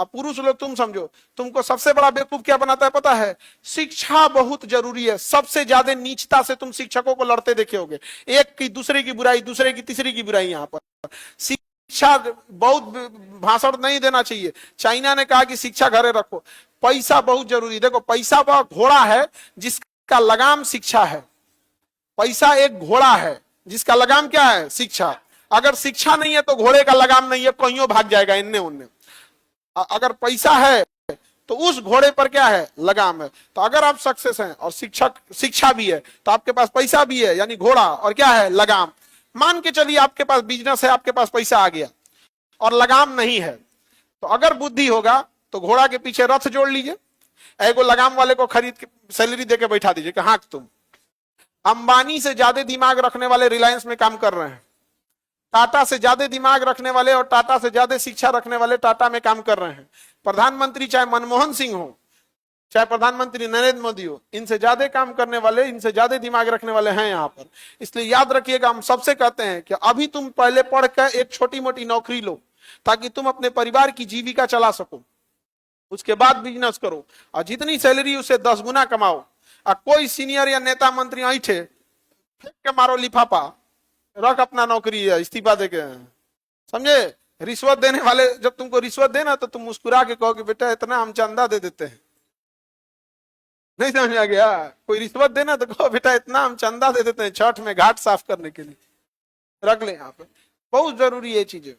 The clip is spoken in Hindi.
अब पुरुष लोग तुम समझो, तुमको सबसे बड़ा बेवकूफ क्या बनाता है पता है? शिक्षा बहुत जरूरी है। सबसे ज्यादा नीचता से तुम शिक्षकों को लड़ते देखे होगे, एक की दूसरे की बुराई, दूसरे की तीसरी की बुराई। यहाँ पर शिक्षा बहुत भाषण नहीं देना चाहिए। चाइना ने कहा कि शिक्षा घरे रखो। पैसा बहुत जरूरी। देखो पैसा वह घोड़ा है जिसका लगाम शिक्षा है। पैसा एक घोड़ा है जिसका लगाम क्या है? शिक्षा। अगर शिक्षा नहीं है तो घोड़े का लगाम नहीं है, कहीं भाग जाएगा इन्ने उन्ने। अगर पैसा है तो उस घोड़े पर क्या है? लगाम है। तो अगर आप सक्सेस हैं और शिक्षा भी है तो आपके पास पैसा भी है, यानी घोड़ा, और क्या है? लगाम। मान के चलिए आपके पास बिजनेस है, आपके पास पैसा आ गया और लगाम नहीं है, तो अगर बुद्धि होगा तो घोड़ा के पीछे रथ जोड़ लीजिए, एगो लगाम वाले को खरीद के सैलरी देके बैठा दीजिए कि हाँ तुम। अंबानी से ज्यादा दिमाग रखने वाले रिलायंस में काम कर रहे हैं, टाटा से ज्यादा दिमाग रखने वाले और टाटा से ज्यादा शिक्षा रखने वाले टाटा में काम कर रहे हैं। प्रधानमंत्री चाहे मनमोहन सिंह हो, चाहे प्रधानमंत्री नरेंद्र मोदी हो, इनसे ज्यादा काम करने वाले, इनसे ज्यादा दिमाग रखने वाले हैं यहाँ पर। इसलिए याद रखिएगा, हम सबसे कहते हैं कि अभी तुम पहले पढ़कर एक छोटी मोटी नौकरी लो ताकि तुम अपने परिवार की जीविका चला सको, उसके बाद बिजनेस करो और जितनी सैलरी उसे 10 गुना कमाओ। और कोई सीनियर या नेता मंत्री ऐठे, फेंक के मारो लिफाफा, रख अपना नौकरी, इस्तीफा देके। समझे? रिश्वत देने वाले जब तुमको रिश्वत देना तो तुम मुस्कुरा के कहो कि बेटा इतना हम चंदा दे देते हैं। नहीं समझ आ गया? कोई रिश्वत देना तो कहो बेटा इतना हम चंदा दे देते हैं छठ में घाट साफ करने के लिए। रख ले यहाँ पे, बहुत जरूरी है चीजें।